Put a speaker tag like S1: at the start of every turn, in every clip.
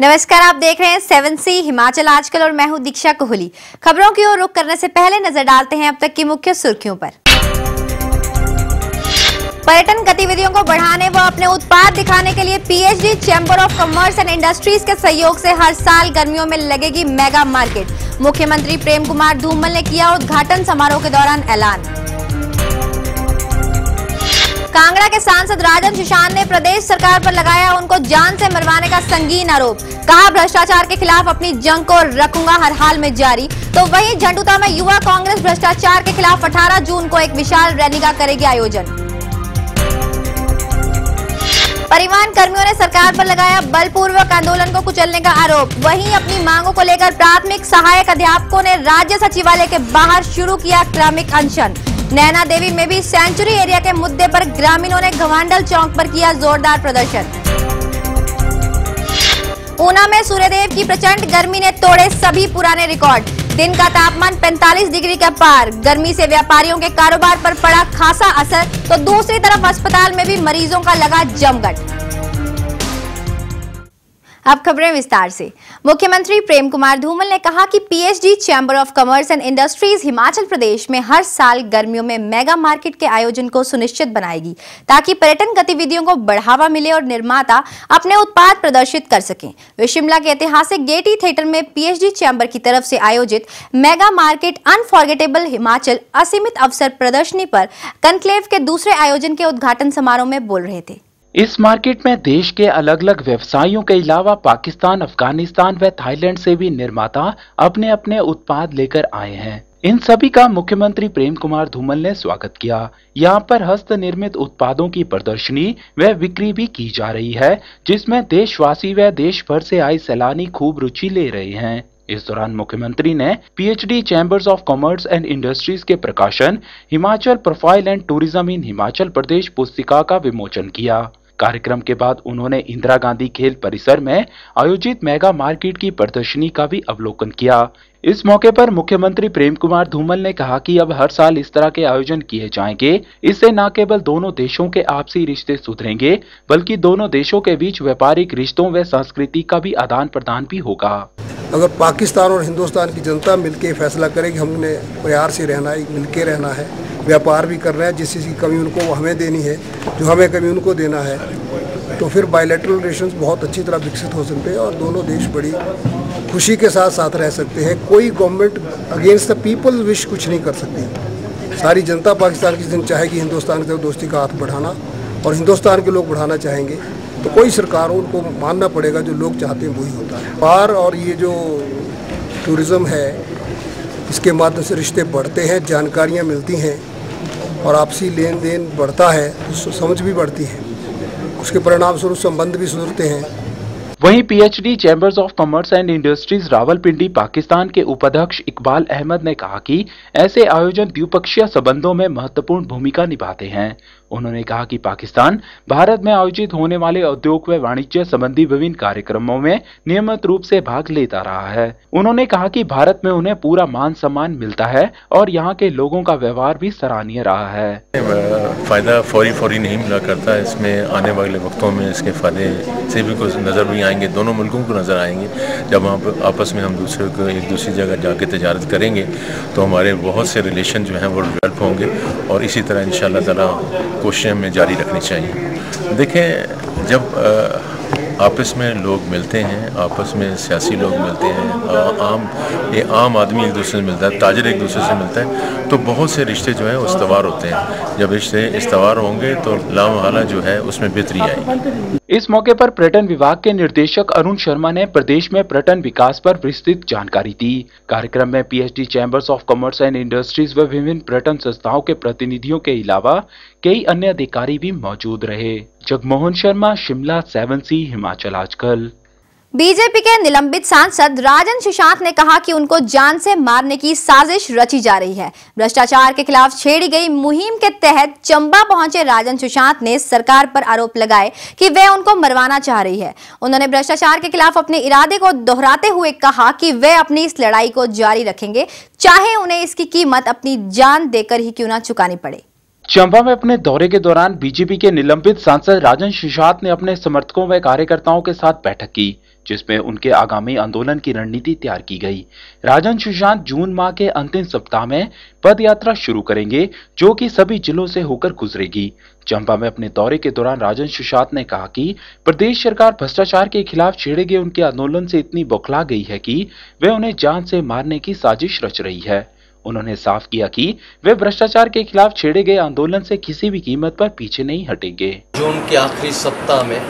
S1: नमस्कार, आप देख रहे हैं 7C हिमाचल आजकल और मैं हूं दीक्षा कोहली। खबरों की ओर रुख करने से पहले नजर डालते हैं अब तक की मुख्य सुर्खियों पर। पर्यटन गतिविधियों को बढ़ाने व अपने उत्पाद दिखाने के लिए PhD chamber of commerce and industries के सहयोग से हर साल गर्मियों में लगेगी मेगा मार्केट। मुख्यमंत्री प्रेम कुमार धूमल ने किया उद्घाटन समारोह के दौरान ऐलान। कांगड़ा के सांसद राजन सुशांत ने प्रदेश सरकार पर लगाया उनको जान से मरवाने का संगीन आरोप। कहा, भ्रष्टाचार के खिलाफ अपनी जंग को रखूंगा हर हाल में जारी। तो वहीं झंडुता में युवा कांग्रेस भ्रष्टाचार के खिलाफ 18 जून को एक विशाल रैली का करेगी आयोजन। परिवहन कर्मियों ने सरकार पर लगाया बलपूर्वक आंदोलन को कुचलने का आरोप। वहीं अपनी मांगों को लेकर प्राथमिक सहायक अध्यापकों ने राज्य सचिवालय के बाहर शुरू किया क्रमिक अनशन। नैना देवी में भी सेंचुरी एरिया के मुद्दे पर ग्रामीणों ने घवांडल चौक पर किया जोरदार प्रदर्शन। ऊना में सूर्यदेव की प्रचंड गर्मी ने तोड़े सभी पुराने रिकॉर्ड। दिन का तापमान 45 डिग्री के पार। गर्मी से व्यापारियों के कारोबार पर पड़ा खासा असर, तो दूसरी तरफ अस्पताल में भी मरीजों का लगा जमघट। अब खबरें विस्तार से। मुख्यमंत्री प्रेम कुमार धूमल ने कहा कि PHD chamber of commerce and industries Himachal Pradesh में हर साल गर्मियों में मेगा मार्केट के आयोजन को सुनिश्चित बनाएगी, ताकि पर्यटन गतिविधियों को बढ़ावा मिले और निर्माता अपने उत्पाद प्रदर्शित कर सकें। वे शिमला के ऐतिहासिक गेयटी थिएटर में पीएचडी चैम्बर की तरफ से आयोजित मेगा मार्केट अनफॉरगेटेबल हिमाचल असीमित अवसर प्रदर्शनी पर कॉन्क्लेव के दूसरे आयोजन के उद्घाटन समारोह में बोल रहे थे।
S2: इस मार्केट में देश के अलग अलग व्यवसायियों के अलावा पाकिस्तान, अफगानिस्तान व थाईलैंड से भी निर्माता अपने अपने उत्पाद लेकर आए हैं। इन सभी का मुख्यमंत्री प्रेम कुमार धूमल ने स्वागत किया। यहाँ पर हस्त निर्मित उत्पादों की प्रदर्शनी व बिक्री भी की जा रही है, जिसमें देशवासी व देश भर से आए सैलानी खूब रुचि ले रहे हैं। इस दौरान मुख्यमंत्री ने PHD chambers of commerce and industries के प्रकाशन Himachal profile and tourism in Himachal Pradesh पुस्तिका का विमोचन किया। कार्यक्रम के बाद उन्होंने इंदिरा गांधी खेल परिसर में आयोजित मेगा मार्केट की प्रदर्शनी का भी अवलोकन किया। इस मौके पर मुख्यमंत्री प्रेम कुमार धूमल ने कहा कि अब हर साल इस तरह के आयोजन किए जाएंगे। इससे न केवल दोनों देशों के आपसी रिश्ते सुधरेंगे, बल्कि दोनों देशों के बीच व्यापारिक रिश्तों व संस्कृति का भी आदान प्रदान भी होगा।
S3: अगर पाकिस्तान और हिंदुस्तान की जनता मिलकर फैसला करे कि हमने प्यार से रहना है, मिलके रहना है, व्यापार भी करना है, जिस चीज़ की कमी उनको वो हमें देनी है, जो हमें कमी उनको देना है, तो फिर बायलैटरल रिलेशंस बहुत अच्छी तरह विकसित हो सकते हैं और दोनों देश बड़ी खुशी के साथ साथ रह सकते हैं। कोई government against the people wish कुछ नहीं कर सकती। सारी जनता पाकिस्तान की चाहेगी हिंदुस्तान के दोस्ती का हाथ बढ़ाना, और हिंदुस्तान के लोग बढ़ाना चाहेंगे, तो कोई सरकार हो उनको मानना पड़ेगा, जो लोग चाहते हैं वही होता है। पार और ये जो टूरिज़्म है, इसके माध्यम से रिश्ते बढ़ते हैं, जानकारियाँ मिलती हैं और आपसी लेन देन बढ़ता है, तो समझ भी बढ़ती है, उसके परिणाम स्वरूप संबंध भी सुधरते हैं।
S2: वहीं PhD chambers of commerce and industries Rawalpindi Pakistan के उपाध्यक्ष इकबाल अहमद ने कहा कि ऐसे आयोजन द्विपक्षीय संबंधों में महत्वपूर्ण भूमिका निभाते हैं। उन्होंने कहा कि पाकिस्तान भारत में आयोजित होने वाले उद्योग व वाणिज्य संबंधी विभिन्न कार्यक्रमों में नियमित रूप से भाग लेता रहा है। उन्होंने कहा कि भारत में उन्हें पूरा मान सम्मान मिलता है और यहाँ के लोगों का व्यवहार भी सराहनीय रहा है।
S4: फायदा फौरी नहीं मिला करता, इसमें आने वाले वक्तों में इसके फायदे से भी कुछ नजर भी आएंगे, दोनों मुल्कों को नजर आएंगे। जब आपस में हम दूसरे को एक दूसरी जगह जाके तजारत करेंगे तो हमारे बहुत से रिलेशन जो हैं वो डेवलप होंगे, और इसी तरह इंशाअल्लाह ताला कोशिशें हमें जारी रखनी चाहिए। देखें, जब आपस में लोग मिलते हैं, आपस में सियासी लोग मिलते हैं, आम आदमी एक दूसरे से मिलता है, ताजिर एक दूसरे से मिलता है, तो बहुत से रिश्ते जो हैं इस्तवार होते हैं। जब रिश्ते इस्तवार होंगे तो लामहला जो है उसमें बेहतरी आएगी।
S2: इस मौके पर पर्यटन विभाग के निदेशक अरुण शर्मा ने प्रदेश में पर्यटन विकास पर विस्तृत जानकारी दी। कार्यक्रम में PhD chambers of commerce and industries व विभिन्न पर्यटन संस्थाओं के प्रतिनिधियों के अलावा कई अन्य अधिकारी भी मौजूद रहे। जगमोहन शर्मा, शिमला, 7C हिमाचल आजकल।
S1: बीजेपी के निलंबित सांसद राजन सुशांत ने कहा कि उनको जान से मारने की साजिश रची जा रही है। भ्रष्टाचार के खिलाफ छेड़ी गई मुहिम के तहत चंबा पहुंचे राजन सुशांत ने सरकार पर आरोप लगाए कि वे उनको मरवाना चाह रही है। उन्होंने भ्रष्टाचार के खिलाफ अपने इरादे को दोहराते हुए कहा कि वे अपनी इस लड़ाई को जारी रखेंगे, चाहे उन्हें इसकी कीमत अपनी जान देकर ही क्यों न चुकानी पड़े।
S2: चंबा में अपने दौरे के दौरान बीजेपी के निलंबित सांसद राजन सुशांत ने अपने समर्थकों व कार्यकर्ताओं के साथ बैठक की। जिसमें उनके आगामी आंदोलन की रणनीति तैयार की गई। राजन सुशांत जून माह के अंतिम सप्ताह में पद यात्रा शुरू करेंगे, जो कि सभी जिलों से होकर गुजरेगी। चंबा में अपने दौरे के दौरान राजन सुशांत ने कहा कि प्रदेश सरकार भ्रष्टाचार के खिलाफ छेड़े गए उनके आंदोलन से इतनी बौखला गई है कि वे उन्हें जान से मारने की साजिश रच रही है। उन्होंने साफ किया कि वे भ्रष्टाचार के खिलाफ छेड़े गए आंदोलन से किसी भी कीमत पर पीछे नहीं हटेंगे।
S5: जून के आखिरी सप्ताह में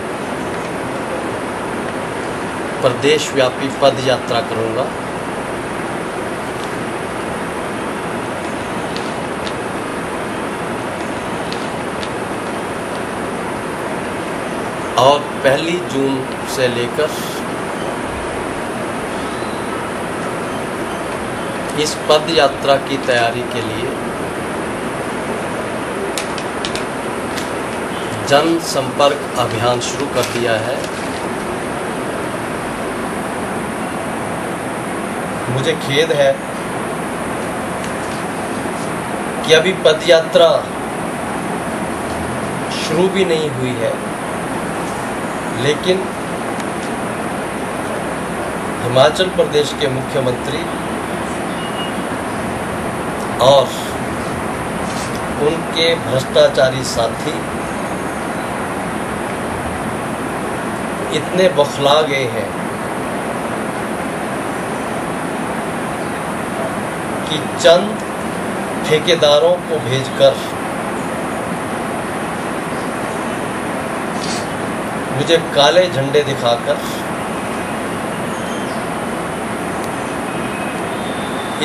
S5: प्रदेश व्यापी पद यात्रा करूंगा। और 1 जून से लेकर इस पद यात्रा की तैयारी के लिए जन संपर्क अभियान शुरू कर दिया है। मुझे खेद है कि अभी पद यात्रा शुरू भी नहीं हुई है, लेकिन हिमाचल प्रदेश के मुख्यमंत्री और उनके भ्रष्टाचारी साथी इतने बौखला गए हैं कि चंद ठेकेदारों को भेजकर मुझे काले झंडे दिखाकर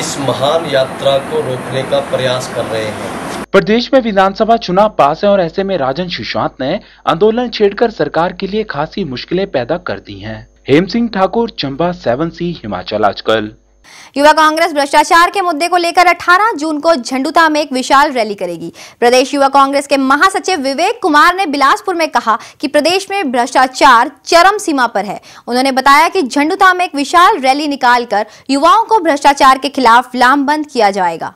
S5: इस महान यात्रा को रोकने का प्रयास कर रहे हैं।
S2: प्रदेश में विधानसभा चुनाव पास है और ऐसे में राजन सुशांत ने आंदोलन छेड़कर सरकार के लिए खासी मुश्किलें पैदा कर दी हैं। हेम सिंह ठाकुर, चंबा, 7C हिमाचल आजकल।
S1: युवा कांग्रेस भ्रष्टाचार के मुद्दे को लेकर 18 जून को झंडुता में एक विशाल रैली करेगी। प्रदेश युवा कांग्रेस के महासचिव विवेक कुमार ने बिलासपुर में कहा कि प्रदेश में भ्रष्टाचार चरम सीमा पर है। उन्होंने बताया कि झंडुता में एक विशाल रैली निकालकर युवाओं को भ्रष्टाचार के खिलाफ लामबंद किया जाएगा।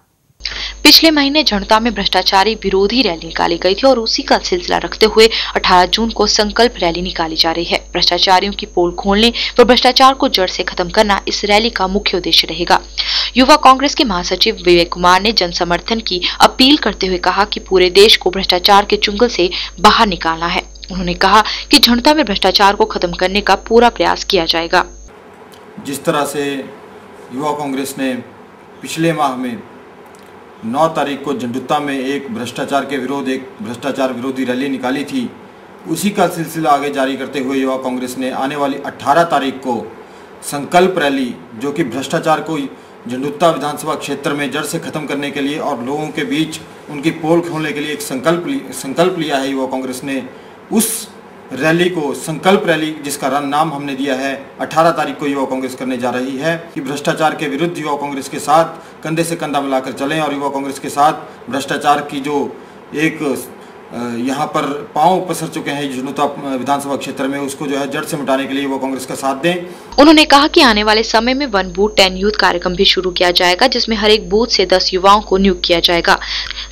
S6: पिछले महीने झंडुता में भ्रष्टाचारी विरोधी रैली निकाली गई थी और उसी का सिलसिला रखते हुए 18 जून को संकल्प रैली निकाली जा रही है। भ्रष्टाचारियों की पोल खोलने व भ्रष्टाचार को जड़ से खत्म करना इस रैली का मुख्य उद्देश्य रहेगा। युवा कांग्रेस के महासचिव विवेक कुमार ने जन समर्थन की अपील करते हुए कहा कि पूरे देश को भ्रष्टाचार के चुंगल से बाहर निकालना है। उन्होंने कहा कि झंडुता में भ्रष्टाचार को खत्म करने का पूरा प्रयास किया जाएगा।
S7: जिस तरह से युवा कांग्रेस ने पिछले माह में 9 तारीख को झंडुता में एक भ्रष्टाचार के विरोध एक भ्रष्टाचार विरोधी रैली निकाली थी, उसी का सिलसिला आगे जारी करते हुए युवा कांग्रेस ने आने वाली 18 तारीख को संकल्प रैली, जो कि भ्रष्टाचार को झंडुता विधानसभा क्षेत्र में जड़ से खत्म करने के लिए और लोगों के बीच उनकी पोल खोलने के लिए एक संकल्प लिया है युवा कांग्रेस ने। उस रैली को संकल्प रैली, जिसका नाम हमने दिया है, 18 तारीख को युवा कांग्रेस करने जा रही है कि भ्रष्टाचार के विरुद्ध युवा कांग्रेस के साथ कंधे से कंधा मिलाकर चलें और युवा कांग्रेस के साथ भ्रष्टाचार की जो एक यहाँ पर पांव पसर चुके हैं झंडुता विधानसभा क्षेत्र में, उसको जो है जड़ से मिटाने के लिए युवा कांग्रेस का साथ दें।
S6: उन्होंने कहा कि आने वाले समय में 1 बूथ 10 यूथ कार्यक्रम भी शुरू किया जाएगा, जिसमें हर एक बूथ से 10 युवाओं को नियुक्त किया जाएगा।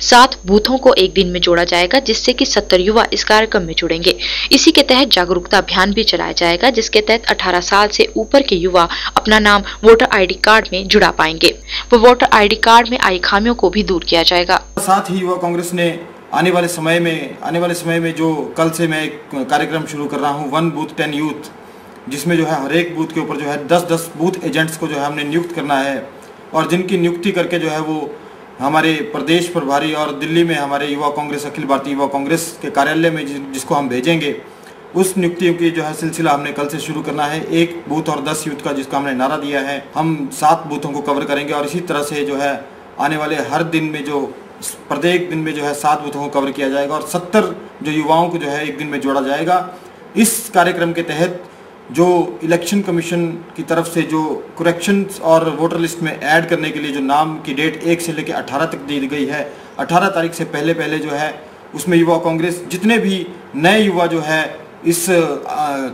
S6: 7 बूथों को एक दिन में जोड़ा जाएगा, जिससे कि 70 युवा इस कार्यक्रम में जुड़ेंगे। इसी के तहत जागरूकता अभियान भी चलाया जाएगा, जिसके तहत 18 साल से ऊपर के युवा अपना नाम वोटर ID कार्ड में जुड़ा पाएंगे। वो वोटर ID कार्ड में आई खामियों को भी दूर किया जाएगा।
S7: साथ ही युवा कांग्रेस ने आने वाले समय में जो कल से मैं एक कार्यक्रम शुरू कर रहा हूँ 1 बूथ 10 यूथ, जिसमें जो है हर एक बूथ के ऊपर जो है 10-10 बूथ एजेंट्स को जो है हमने नियुक्त करना है और जिनकी नियुक्ति करके जो है वो हमारे प्रदेश प्रभारी और दिल्ली में हमारे युवा कांग्रेस अखिल भारतीय युवा कांग्रेस के कार्यालय में जिसको हम भेजेंगे, उस नियुक्तियों की जो है सिलसिला हमने कल से शुरू करना है। 1 बूथ और 10 यूथ का जिसका हमने नारा दिया है, हम 7 बूथों को कवर करेंगे और इसी तरह से जो है आने वाले हर दिन में जो प्रत्येक दिन में जो है 7 बूथों को कवर किया जाएगा और 70 जो युवाओं को जो है एक दिन में जोड़ा जाएगा। इस कार्यक्रम के तहत जो इलेक्शन कमीशन की तरफ से जो करेक्शंस और वोटर लिस्ट में ऐड करने के लिए जो नाम की डेट 1 से लेकर 18 तक दी गई है, 18 तारीख से पहले जो है उसमें युवा कांग्रेस जितने भी नए युवा जो है इस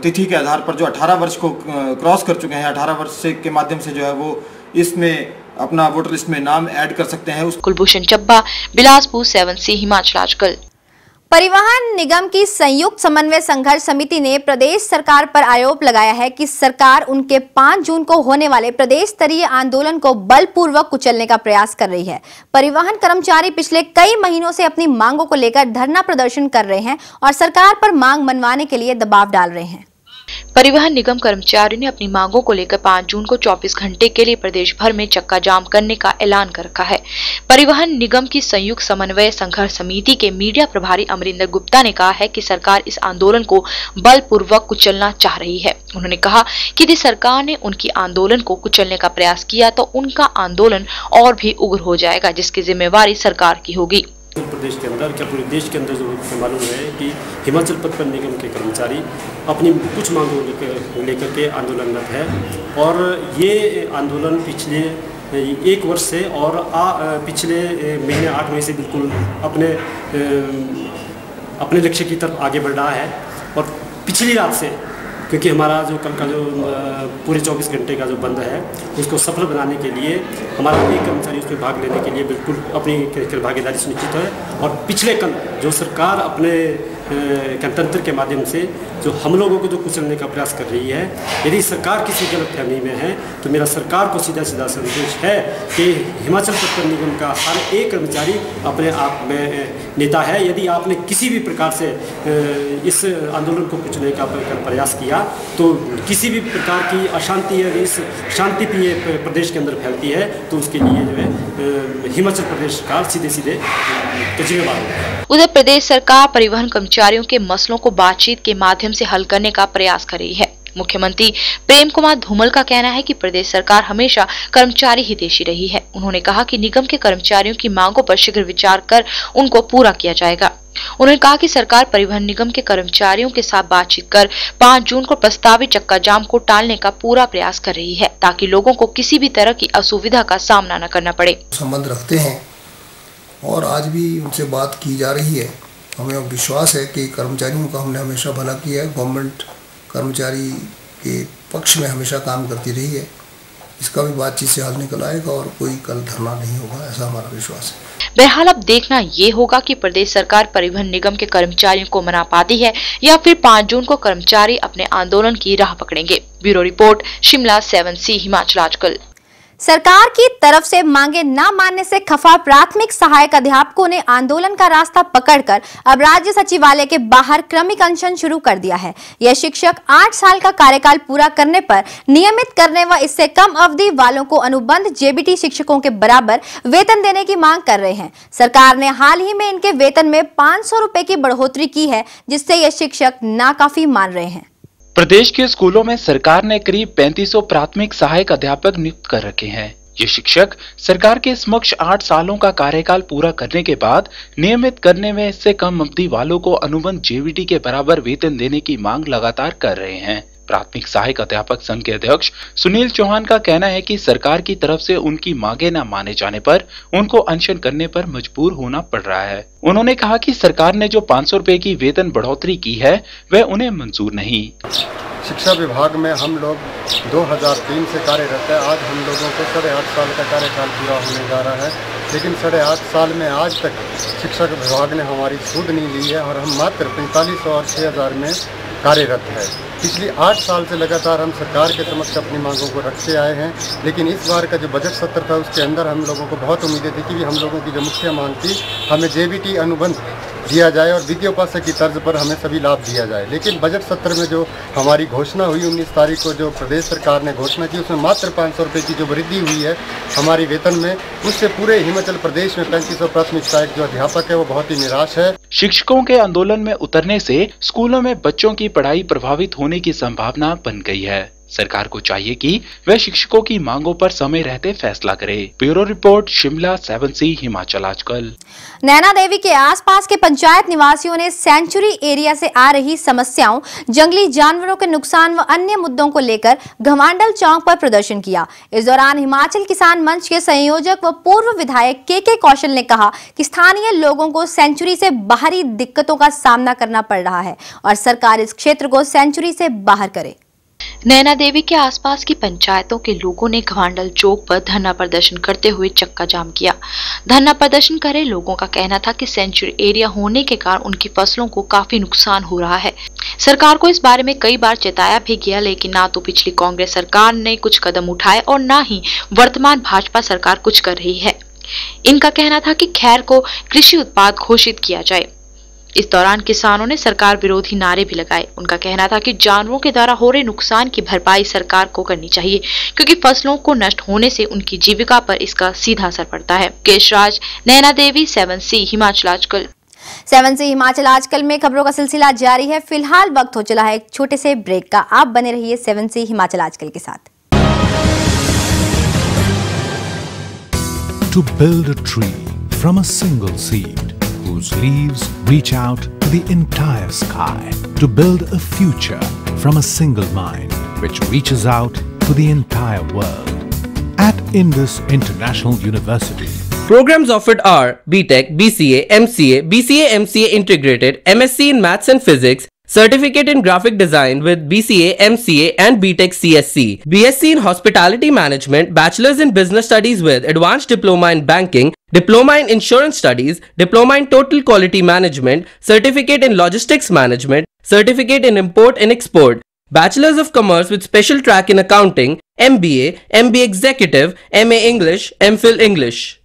S7: तिथि के आधार पर जो 18 वर्ष को क्रॉस कर चुके हैं, 18 वर्ष से के माध्यम से जो है वो इसमें अपना वोटर लिस्ट में नाम ऐड कर सकते हैं।
S6: कुलभूषण चब्बा, बिलासपुर, 7C हिमाचल आजकल।
S1: परिवहन निगम की संयुक्त समन्वय संघर्ष समिति ने प्रदेश सरकार पर आरोप लगाया है कि सरकार उनके 5 जून को होने वाले प्रदेश स्तरीय आंदोलन को बलपूर्वक कुचलने का प्रयास कर रही है। परिवहन कर्मचारी पिछले कई महीनों से अपनी मांगों को लेकर धरना प्रदर्शन कर रहे हैं और सरकार पर मांग मनवाने के लिए दबाव डाल रहे हैं।
S6: परिवहन निगम कर्मचारियों ने अपनी मांगों को लेकर 5 जून को 24 घंटे के लिए प्रदेश भर में चक्का जाम करने का ऐलान कर रखा है। परिवहन निगम की संयुक्त समन्वय संघर्ष समिति के मीडिया प्रभारी अमरिंदर गुप्ता ने कहा है कि सरकार इस आंदोलन को बलपूर्वक कुचलना चाह रही है। उन्होंने कहा कि यदि सरकार ने उनकी आंदोलन को कुचलने का प्रयास किया तो उनका आंदोलन और भी उग्र हो जाएगा, जिसकी जिम्मेवारी सरकार की होगी।
S8: उत्तर प्रदेश के अंदर क्या पूरे देश के अंदर जो मालूम है कि हिमाचल परिवहन निगम के कर्मचारी अपनी कुछ मांगों लेकर के आंदोलनरत है और ये आंदोलन पिछले 1 वर्ष से और पिछले महीने 8 महीने से बिल्कुल अपने लक्ष्य की तरफ आगे बढ़ रहा है। और पिछली रात से, क्योंकि हमारा जो कल का जो पूरे 24 घंटे का जो बंद है उसको सफल बनाने के लिए हमारा एक कर्मचारी उसमें भाग लेने के लिए बिल्कुल अपनी भागीदारी सुनिश्चित है। और पिछले कल जो सरकार अपने गणतंत्र के माध्यम से जो हम लोगों को जो कुचलने का प्रयास कर रही है, यदि सरकार किसी गलतफहमी में है तो मेरा सरकार को सीधा सीधा संदेश है कि हिमाचल परिवहन निगम का हर एक कर्मचारी अपने आप में नेता है। यदि आपने किसी भी प्रकार से इस आंदोलन को कुचलने का प्रयास किया तो किसी भी प्रकार की अशांति है इस शांति प्रिय प्रदेश के अंदर फैलती है तो उसके लिए जो है हिमाचल प्रदेश सरकार सीधे सीधे जिम्मेवार है।
S6: उधर प्रदेश सरकार परिवहन कर्मचारियों के मसलों को बातचीत के माध्यम से हल करने का प्रयास कर रही है। मुख्यमंत्री प्रेम कुमार धूमल का कहना है कि प्रदेश सरकार हमेशा कर्मचारी हितैषी रही है। उन्होंने कहा कि निगम के कर्मचारियों की मांगों पर शीघ्र विचार कर उनको पूरा किया जाएगा। उन्होंने कहा कि सरकार परिवहन निगम के कर्मचारियों के साथ बातचीत कर 5 जून को प्रस्तावित चक्का जाम को टालने का पूरा प्रयास कर रही है ताकि लोगों को किसी भी तरह की असुविधा का सामना न करना पड़े।
S3: संबंध रखते हैं और आज भी उनसे बात की जा रही है। हमें विश्वास है कि कर्मचारियों का हमने हमेशा भला किया है। गवर्नमेंट कर्मचारी के पक्ष में हमेशा काम करती रही है। इसका भी बातचीत से हल निकल आएगा और कोई कल धरना नहीं होगा, ऐसा हमारा विश्वास है।
S6: बहरहाल अब देखना ये होगा कि प्रदेश सरकार परिवहन निगम के कर्मचारियों को मना पाती है या फिर 5 जून को कर्मचारी अपने आंदोलन की राह पकड़ेंगे। Bureau report, Shimla 7C Himachal आजकल।
S1: सरकार की तरफ से मांगे न मानने से खफा प्राथमिक सहायक अध्यापकों ने आंदोलन का रास्ता पकड़कर अब राज्य सचिवालय के बाहर क्रमिक अनशन शुरू कर दिया है। यह शिक्षक 8 साल का कार्यकाल पूरा करने पर नियमित करने व इससे कम अवधि वालों को अनुबंध जेबीटी शिक्षकों के बराबर वेतन देने की मांग कर रहे हैं। सरकार ने हाल ही में इनके वेतन में 500 रुपए की बढ़ोतरी की है, जिससे ये शिक्षक नाकाफी मान रहे हैं।
S2: प्रदेश के स्कूलों में सरकार ने करीब 3500 प्राथमिक सहायक अध्यापक नियुक्त कर रखे हैं। ये शिक्षक सरकार के समक्ष 8 सालों का कार्यकाल पूरा करने के बाद नियमित करने में इससे कम अवधि वालों को अनुबंध जेबीटी के बराबर वेतन देने की मांग लगातार कर रहे हैं। प्राथमिक सहायक अध्यापक संघ के अध्यक्ष सुनील चौहान का कहना है कि सरकार की तरफ से उनकी मांगे न माने जाने पर उनको अनशन करने पर मजबूर होना पड़ रहा है। उन्होंने कहा कि सरकार ने जो 500 रुपए की वेतन बढ़ोतरी की है वह उन्हें मंजूर नहीं।
S9: शिक्षा विभाग में हम लोग 2003 से कार्यरत है। आज हम लोगों को 8.5 साल का कार्यकाल पूरा होने जा रहा है, लेकिन 8.5 साल में आज तक शिक्षक विभाग ने हमारी सूद नहीं ली है और हम मात्र 4500 और 6000 में कार्यरत है। पिछली 8 साल से लगातार हम सरकार के समक्ष अपनी मांगों को रखते आए हैं, लेकिन इस बार का जो बजट सत्र था उसके अंदर हम लोगों को बहुत उम्मीदें थी कि हम लोगों की जो मुख्य मांग थी हमें जेबीटी अनुबंध दिया जाए और विद्योपासक की तर्ज पर हमें सभी लाभ दिया जाए। लेकिन बजट सत्र में जो हमारी घोषणा हुई 19 तारीख को जो प्रदेश सरकार ने घोषणा की उसमें मात्र 500 रुपये की जो वृद्धि हुई है हमारी वेतन में, उससे पूरे हिमाचल प्रदेश में 3500 प्राथमिक सहायक जो अध्यापक है वो बहुत ही निराश है।
S2: शिक्षकों के आंदोलन में उतरने से स्कूलों में बच्चों की पढ़ाई प्रभावित होने की संभावना बन गई है। सरकार को चाहिए कि वह शिक्षकों की मांगों पर समय रहते फैसला करे। Bureau report, Shimla 7C Himachal आजकल।
S1: नैना देवी के आसपास के पंचायत निवासियों ने सेंचुरी एरिया से आ रही समस्याओं, जंगली जानवरों के नुकसान व अन्य मुद्दों को लेकर घमांडल चौक पर प्रदर्शन किया। इस दौरान हिमाचल किसान मंच के संयोजक व पूर्व विधायक के कौशल ने कहा कि स्थानीय लोगों को सेंचुरी से बाहरी दिक्कतों का सामना करना पड़ रहा है और सरकार इस क्षेत्र को सेंचुरी से बाहर करे।
S6: नैना देवी के आसपास की पंचायतों के लोगों ने घवांडल चौक पर धरना प्रदर्शन करते हुए चक्का जाम किया। धरना प्रदर्शन करे लोगों का कहना था कि सेंचुरी एरिया होने के कारण उनकी फसलों को काफी नुकसान हो रहा है। सरकार को इस बारे में कई बार चेताया भी गया, लेकिन ना तो पिछली कांग्रेस सरकार ने कुछ कदम उठाए और ना ही वर्तमान भाजपा सरकार कुछ कर रही है। इनका कहना था कि खैर को कृषि उत्पाद घोषित किया जाए। इस दौरान किसानों ने सरकार विरोधी नारे भी लगाए। उनका कहना था कि जानवरों के द्वारा हो रहे नुकसान की भरपाई सरकार को करनी चाहिए, क्योंकि फसलों को नष्ट होने से उनकी जीविका पर इसका सीधा असर पड़ता है। केशराज, नैना देवी, 7C हिमाचल आजकल।
S1: 7C हिमाचल आजकल में खबरों का सिलसिला जारी है। फिलहाल वक्त हो चला है एक छोटे से ब्रेक का। आप बने रहिए 7C हिमाचल आजकल के साथ।
S10: To build a tree from a single seed whose leaves reach out to the entire sky. To build a future from a single mind which reaches out to the entire world. At Indus International University.
S11: Programs offered are BTech, BCA, MCA, BCA, MCA Integrated, MSc in Maths and Physics, Certificate in Graphic Design with BCA, MCA and BTech CSC, BSc in Hospitality Management, Bachelor's in Business Studies with Advanced Diploma in Banking, Diploma in Insurance Studies, Diploma in Total Quality Management, Certificate in Logistics Management, Certificate in Import and Export, Bachelor's of Commerce with Special Track in Accounting, MBA, MBA Executive, MA English, MPhil English.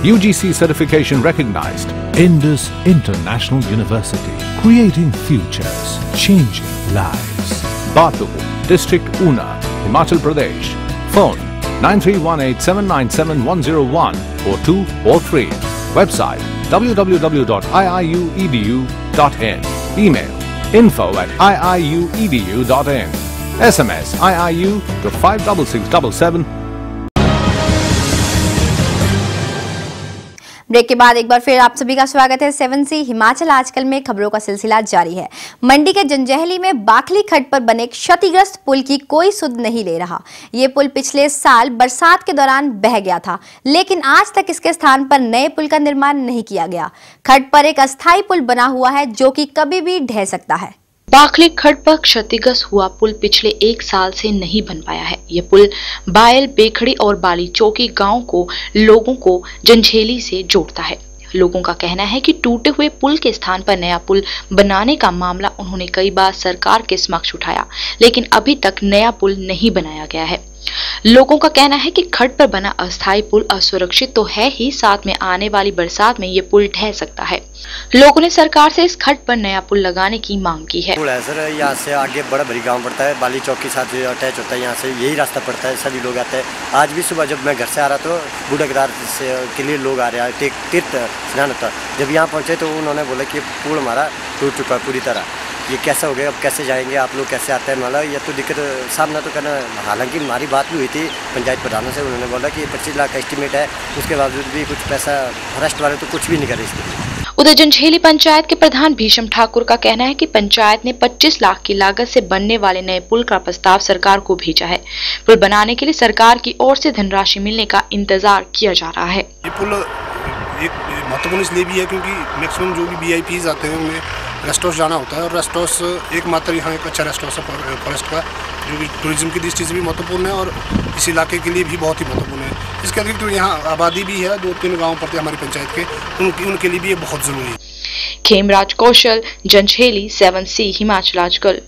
S10: UGC certification recognized. Indus International University. Creating futures, changing lives. Batu, District Una, Himachal Pradesh. Phone 9318797101 or 2 or 3. Website www.iiuedu.in. Email info@iiuedu.in. SMS IIU to 56677.
S1: Break के बाद एक बार फिर आप सभी का स्वागत है। 7C Himachal आजकल में खबरों का सिलसिला जारी है। मंडी के जंजैहली में बाखली खड्ड पर बने क्षतिग्रस्त पुल की कोई सुध नहीं ले रहा। ये पुल पिछले साल बरसात के दौरान बह गया था, लेकिन आज तक इसके स्थान पर नए पुल का निर्माण नहीं किया गया। खड्ड पर एक अस्थायी पुल बना हुआ है जो कि कभी भी ढह सकता है।
S6: बाखली खड्ड पर क्षतिग्रस्त हुआ पुल पिछले 1 साल से नहीं बन पाया है। यह पुल बायल, बेखड़ी और बाली चौकी गांव को लोगों को जंजैहली से जोड़ता है। लोगों का कहना है कि टूटे हुए पुल के स्थान पर नया पुल बनाने का मामला उन्होंने कई बार सरकार के समक्ष उठाया, लेकिन अभी तक नया पुल नहीं बनाया गया है। लोगों का कहना है कि खड्ड पर बना अस्थायी पुल असुरक्षित तो है ही, साथ में आने वाली बरसात में ये पुल ढह सकता है। लोगों ने सरकार से इस खड्ड पर नया पुल लगाने की मांग की है।
S12: पुल है सर, यहाँ से आगे बड़ा भरी गांव पड़ता है, बाली चौक के साथ अटैच होता है। यहाँ से यही रास्ता पड़ता है, सभी लोग आते हैं। आज भी सुबह जब मैं घर से आ रहा तो बूढ़ा केदार के लिए लोग आ रहे हैं, तीर्थ स्नान होता। जब यहाँ पहुँचे तो उन्होंने बोला कि पुल हमारा टूट चुका है पूरी तरह, ये कैसा हो गया, अब कैसे जाएंगे, आप लोग कैसे आते हैं, मतलब ये तो दिक्कत सामना तो करना। हालांकि हमारी बात भी हुई थी पंचायत प्रधानों से, उन्होंने बोला कि 25 लाख का एस्टीमेट है, उसके बावजूद भी कुछ पैसा फॉरेस्ट वाले तो कुछ भी नहीं करे इसके लिए।
S6: उधर जंजैहली पंचायत के प्रधान भीषम ठाकुर का कहना है कि पंचायत ने 25 लाख की लागत से बनने वाले नए पुल का प्रस्ताव सरकार को भेजा है। पुल बनाने के लिए सरकार की ओर से धनराशि मिलने का इंतजार किया जा रहा है।
S13: ये पुल एक महत्वपूर्ण इसलिए भी है क्योंकि मैक्सिमम जो भी VIPs आते हैं उन्हें रेस्ट हाउस जाना होता है, और रेस्ट हाउस एकमात्र यहाँ एक अच्छा रेस्ट हाउस है फॉरेस्ट का, जो कि टूरिज्म की दृष्टि से भी महत्वपूर्ण है और इस इलाके के लिए भी बहुत ही महत्वपूर्ण है। इसके अतिरिक्त तो यहाँ आबादी भी है, 2-3 गाँव पड़ते हैं हमारी पंचायत के, उनके लिए भी ये बहुत जरूरी है।
S6: खेमराज कौशल, जंजैहली, 7C हिमाचल आजकल।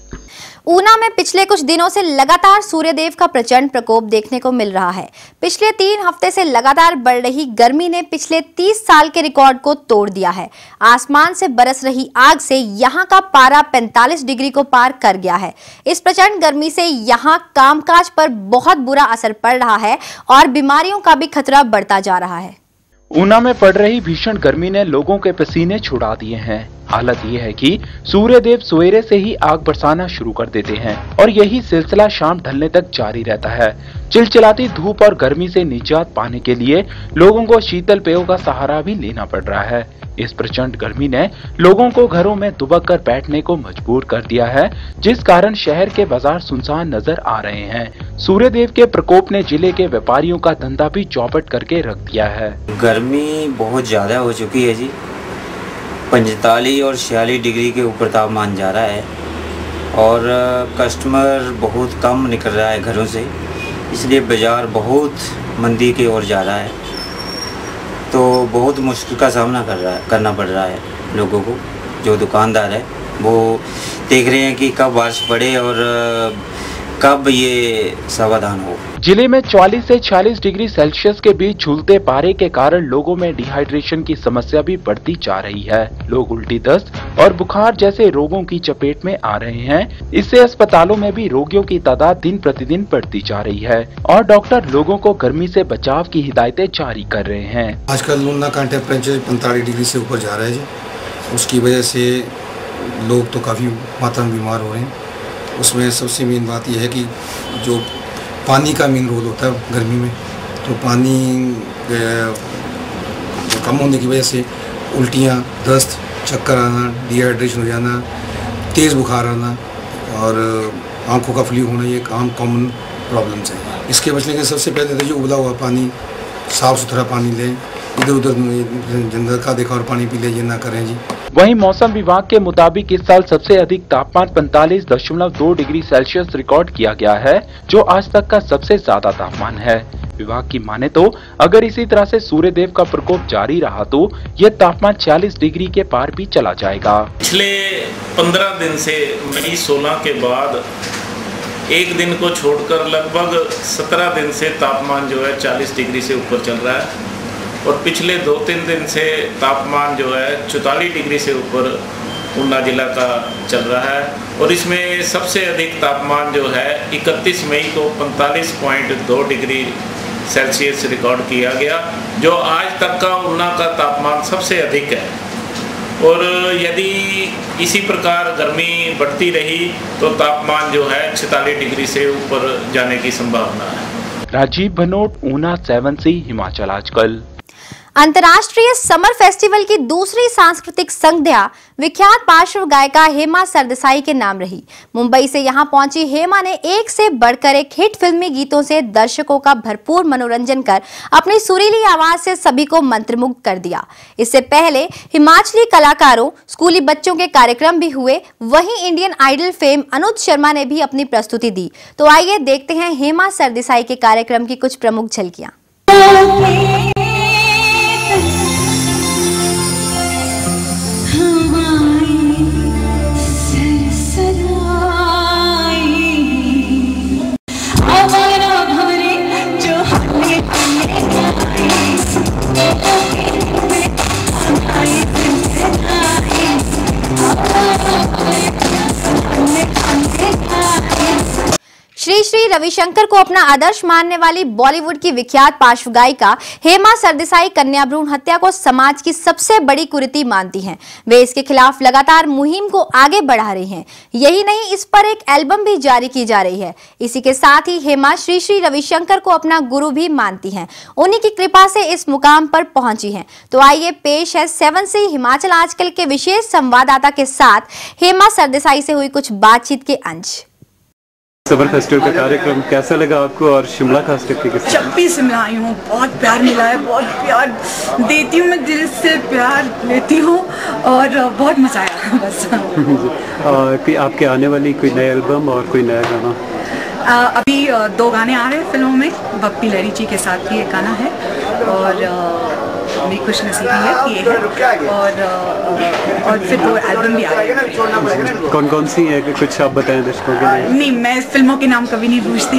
S1: ऊना में पिछले कुछ दिनों से लगातार सूर्यदेव का प्रचंड प्रकोप देखने को मिल रहा है। पिछले 3 हफ्ते से लगातार बढ़ रही गर्मी ने पिछले 30 साल के रिकॉर्ड को तोड़ दिया है। आसमान से बरस रही आग से यहां का पारा 45 डिग्री को पार कर गया है। इस प्रचंड गर्मी से यहां कामकाज पर बहुत बुरा असर पड़ रहा है और बीमारियों का भी खतरा बढ़ता जा रहा है।
S2: ऊना में पड़ रही भीषण गर्मी ने लोगों के पसीने छुड़ा दिए हैं। हालत ये है कि सूर्यदेव सवेरे से ही आग बरसाना शुरू कर देते हैं और यही सिलसिला शाम ढलने तक जारी रहता है। चिलचिलाती धूप और गर्मी से निजात पाने के लिए लोगों को शीतल पेयों का सहारा भी लेना पड़ रहा है। इस प्रचंड गर्मी ने लोगों को घरों में दुबक कर बैठने को मजबूर कर दिया है, जिस कारण शहर के बाजार सुनसान नजर आ रहे हैं। सूर्यदेव के प्रकोप ने जिले के व्यापारियों का धंधा भी चौपट करके रख दिया है।
S14: गर्मी बहुत ज्यादा हो चुकी है जी, 45 और 46 डिग्री के ऊपर तापमान जा रहा है और कस्टमर बहुत कम निकल रहा है घरों से, इसलिए बाज़ार बहुत मंदी की ओर जा रहा है। तो बहुत मुश्किल का सामना करना पड़ रहा है लोगों को। जो दुकानदार है वो देख रहे हैं कि कब बारिश पड़े और कब ये सावधान हो।
S2: जिले में 44 से 46 डिग्री सेल्सियस के बीच झूलते पारे के कारण लोगों में डिहाइड्रेशन की समस्या भी बढ़ती जा रही है। लोग उल्टी, दस्त और बुखार जैसे रोगों की चपेट में आ रहे हैं। इससे अस्पतालों में भी रोगियों की तादाद दिन प्रतिदिन बढ़ती जा रही है और डॉक्टर लोगों को गर्मी से बचाव की हिदायतें जारी कर रहे हैं।
S15: आजकल लूना का टेम्परेचर 45 डिग्री से ऊपर जा रहा है जी। उसकी वजह से लोग तो काफ़ी मात्रा में बीमार हो रहे हैं। उसमें सबसे मेन बात यह है कि जो पानी का मेन रोल होता है गर्मी में, तो पानी कम होने की वजह से उल्टियाँ, दस्त, चक्कर आना, डिहाइड्रेशन हो जाना, तेज़ बुखार आना और आंखों का फ्लू होना, ये आम कॉमन प्रॉब्लम्स हैं। इसके बचने के सबसे पहले तो जो उबला हुआ पानी, साफ़ सुथरा पानी लें, इधर उधर जंगल का देखा और पानी पी ले, ये ना करें जी।
S2: वहीं मौसम विभाग के मुताबिक इस साल सबसे अधिक तापमान 45.2 डिग्री सेल्सियस रिकॉर्ड किया गया है, जो आज तक का सबसे ज्यादा तापमान है। विभाग की माने तो अगर इसी तरह से सूर्य देव का प्रकोप जारी रहा तो यह तापमान 40 डिग्री के पार भी चला जाएगा।
S16: पिछले 15 दिन से मई 16 के बाद एक दिन को छोड़कर लगभग 17 दिन से तापमान जो है 40 डिग्री से ऊपर चल रहा है और पिछले 2-3 दिन से तापमान जो है 44 डिग्री से ऊपर ऊना जिला का चल रहा है और इसमें सबसे अधिक तापमान जो है 31 मई को 45.2 डिग्री सेल्सियस रिकॉर्ड किया गया, जो आज तक का ऊना का तापमान सबसे अधिक है। और यदि इसी प्रकार गर्मी बढ़ती रही तो तापमान जो है 46 डिग्री से ऊपर जाने की संभावना है।
S2: राजीव भनोट, ऊना 7C, हिमाचल आजकल।
S1: अंतर्राष्ट्रीय समर फेस्टिवल की दूसरी सांस्कृतिक संध्या विख्यात पार्श्व गायिका हेमा सरदेसाई के नाम रही। मुंबई से यहां पहुंची हेमा ने एक से बढ़कर एक हिट फिल्मी गीतों से दर्शकों का भरपूर मनोरंजन कर अपनी सुरीली आवाज से सभी को मंत्रमुग्ध कर दिया। इससे पहले हिमाचली कलाकारों, स्कूली बच्चों के कार्यक्रम भी हुए। वहीं Indian idol fame Anuj Sharma ने भी अपनी प्रस्तुति दी। तो आइए देखते हैं हेमा सरदेसाई के कार्यक्रम की कुछ प्रमुख झलकियां। श्री रविशंकर को अपना आदर्श मानने वाली बॉलीवुड की विख्यात पार्श्व गायिका हेमा सरदेसाई कन्या भ्रूण हत्या को समाज की सबसे बड़ी कुरीति मानती हैं। वे इसके खिलाफ लगातार मुहिम को आगे बढ़ा रही हैं। यही नहीं, इस पर एक एल्बम भी जारी की जा रही है। इसी के साथ ही हेमा श्री रविशंकर को अपना गुरु भी मानती हैं। उन्हीं की कृपा से इस मुकाम पर पहुंची हैं। तो आइए पेश है 7C हिमाचल आजकल के विशेष संवाददाता के साथ हेमा सरदेसाई से हुई कुछ बातचीत के अंश।
S17: समर फेस्टिवल का कार्यक्रम कैसा लगा आपको और शिमला खास करके?
S18: जब भी शिमला आई हूँ बहुत प्यार मिला है, बहुत प्यार देती हूँ, मैं दिल से प्यार लेती हूँ और बहुत मजा आया बस।
S17: कि आपके आने वाली कोई नया एल्बम और कोई नया गाना?
S18: अभी 2 गाने आ रहे हैं फिल्मों में। बप्पी लहरी जी के साथ भी एक गाना है और मेरी खुशनसीबी है कि ये है और फिर 2 एल्बम भी आ रहे हैं।
S17: कौन सी है, कुछ आप बताएं दर्शकों के लिए?
S18: नहीं, मैं फिल्मों के नाम कभी नहीं पूछती,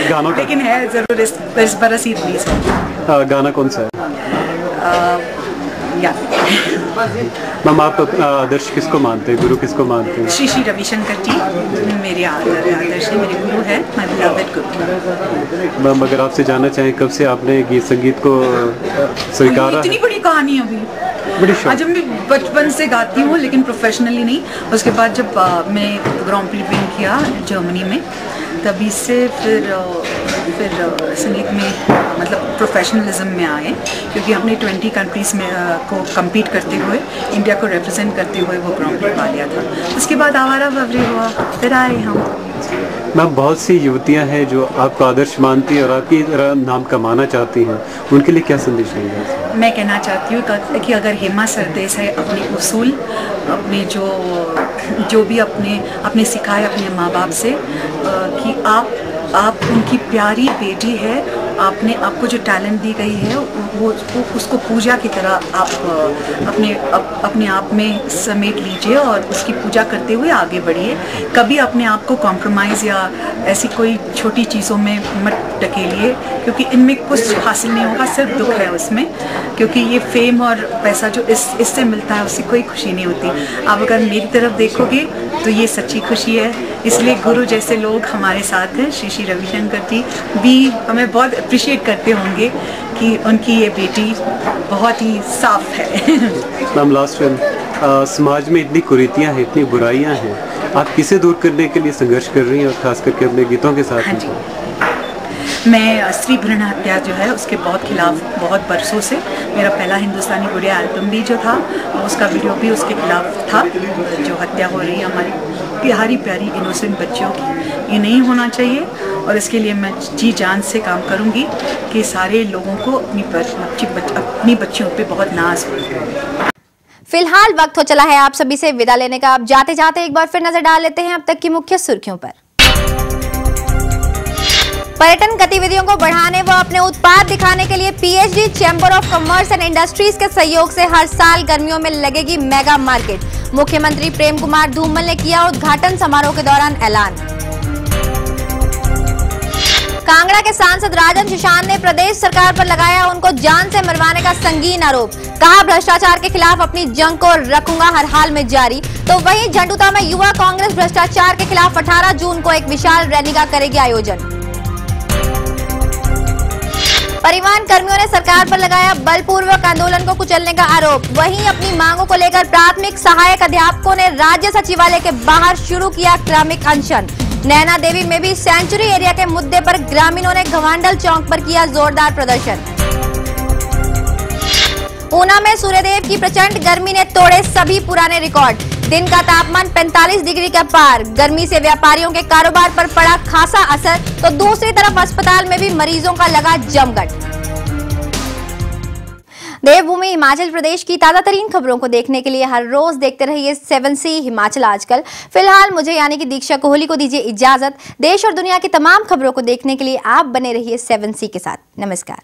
S17: गानों का
S18: लेकिन है जरूर इस बरस ही रिलीज है।
S17: गाना कौन सा है? मैम, आप आदर्श किसको मानते हैं, गुरु किसको मानते हैं?
S18: श्री रविशंकर जी मेरे आदर्श है, मेरे गुरु है, माय बिलव्ड गुरु।
S17: मैम, अगर आपसे जानना चाहें कब से आपने गीत संगीत को स्वीकारा?
S18: इतनी बड़ी कहानी अभी आज मैं बचपन से गाती हूँ लेकिन प्रोफेशनली नहीं। उसके बाद जब मैं ग्रांड प्री विन किया जर्मनी में, तभी से फिर संगीत में मतलब प्रोफेशनलिज्म में आए, क्योंकि हमने 20 कंट्रीज़ में को कम्पीट करते हुए, इंडिया को रिप्रेजेंट करते हुए वो ग्रांड प्री पा लिया था। उसके बाद आवारा बवरी हुआ, फिर आए हम
S17: मैम, बहुत सी युवतियां हैं जो आपको आदर्श मानती हैं और आपकी तरह नाम कमाना चाहती हैं, उनके लिए क्या संदेश देंगे?
S18: मैं कहना चाहती हूँ कि अगर हेमा सरदेसाई अपने उसूल, अपने जो भी अपने सिखाए अपने माँ बाप से कि आप उनकी प्यारी बेटी है, आपको जो टैलेंट दी गई है वो उसको पूजा की तरह आप अपने आप में समेट लीजिए और उसकी पूजा करते हुए आगे बढ़िए। कभी अपने आप को कॉम्प्रोमाइज़ या ऐसी कोई छोटी चीज़ों में मत ढकेलिए, क्योंकि इनमें कुछ हासिल नहीं होगा, सिर्फ दुख है उसमें, क्योंकि ये फेम और पैसा जो इससे मिलता है उससे कोई खुशी नहीं होती। आप अगर मेरी तरफ देखोगे तो ये सच्ची खुशी है। इसलिए गुरु जैसे लोग हमारे साथ हैं, श्री रविशंकर जी भी हमें बहुत अप्रिशिएट करते होंगे कि उनकी ये बेटी बहुत ही साफ है।
S17: मैम, लास्ट में समाज में इतनी कुरीतियाँ हैं, इतनी बुराइयाँ हैं, आप किसे दूर करने के लिए संघर्ष कर रही हैं और खास करके अपने गीतों के साथ?
S18: हाँ जी, मैं स्त्री भ्रूण हत्या जो है उसके बहुत खिलाफ बहुत बरसों से, मेरा पहला हिंदुस्तानी गुड़िया एल्बम भी जो था उसका वीडियो भी उसके खिलाफ था। जो हत्या हो रही है हमारी प्यारी प्यारी इनोसेंट बच्चियों की, ये नहीं होना चाहिए और इसके लिए मैं जी जान से काम करूंगी कि सारे लोगों को अपनी बच्चियों पे बहुत नाज हो।
S1: फिलहाल वक्त हो चला है आप सभी से विदा लेने का। आप जाते जाते एक बार फिर नजर डाल लेते हैं अब तक की मुख्य सुर्खियों पर। पर्यटन गतिविधियों को बढ़ाने व अपने उत्पाद दिखाने के लिए PhD chamber of commerce and industries के सहयोग से हर साल गर्मियों में लगेगी मेगा मार्केट। मुख्यमंत्री प्रेम कुमार धूमल ने किया उद्घाटन समारोह के दौरान ऐलान। कांगड़ा के सांसद राजन सुशांत ने प्रदेश सरकार पर लगाया उनको जान से मरवाने का संगीन आरोप। कहा भ्रष्टाचार के खिलाफ अपनी जंग को रखूंगा हर हाल में जारी। तो वहीं झंडुता में युवा कांग्रेस भ्रष्टाचार के खिलाफ 18 जून को एक विशाल रैली का करेगी आयोजन। परिवहन कर्मियों ने सरकार पर लगाया बलपूर्वक आंदोलन को कुचलने का आरोप। वहीं अपनी मांगों को लेकर प्राथमिक सहायक अध्यापकों ने राज्य सचिवालय के बाहर शुरू किया क्रमिक अनशन। नैना देवी में भी सेंचुरी एरिया के मुद्दे पर ग्रामीणों ने घवांडल चौक पर किया जोरदार प्रदर्शन। ऊना में सूर्यदेव की प्रचंड गर्मी ने तोड़े सभी पुराने रिकॉर्ड। दिन का तापमान 45 डिग्री के पार। गर्मी से व्यापारियों के कारोबार पर पड़ा खासा असर, तो दूसरी तरफ अस्पताल में भी मरीजों का लगा जमघट। देवभूमि हिमाचल प्रदेश की ताजा तरीन खबरों को देखने के लिए हर रोज देखते रहिए 7C हिमाचल आजकल। फिलहाल मुझे यानी कि दीक्षा कोहली को दीजिए इजाजत। देश और दुनिया की तमाम खबरों को देखने के लिए आप बने रहिए 7C के साथ। नमस्कार।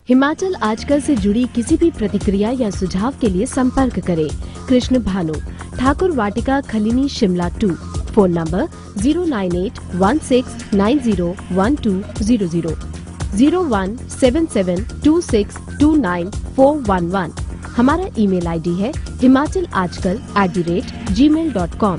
S19: हिमाचल आजकल से जुड़ी किसी भी प्रतिक्रिया या सुझाव के लिए संपर्क करें कृष्ण भानु, ठाकुर वाटिका, खलीनी, शिमला 2। Phone number 09816901200, 017726294111। हमारा ईमेल आईडी है himachalaajkal@gmail.com।